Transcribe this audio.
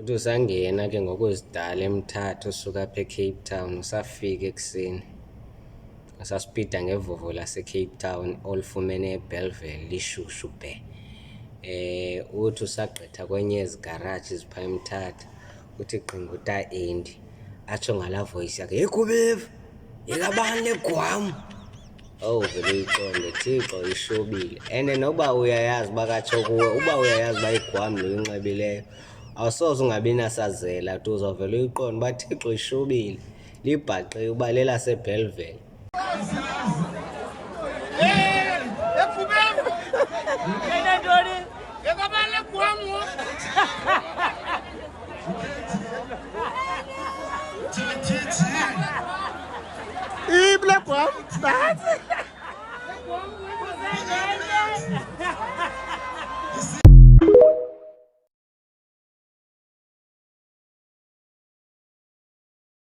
uthi usangena ke ngokuzidala eMthatha usuka apha eCape Town usafika ekuseni usasipida ngevovo laseCape Town olifumene eBellville lishushu bhe. Uthi usagqitha kwenye ezigaraji eziphaa eMthatha uthi qinga uta-Andy atsho ngalaa voice yakhe, yekubeva yekabani legwam. Owu vele uyiqonde Thixo ishobile. And noba uyayazi uba katsho kuwe, uba uyayazi uba igwam lo uyinxibileyo awusoze ungabi nasazela tu, uzovele uyiqonde uba Thixo ishobile libhaqe uba lelaseBellville. Black one,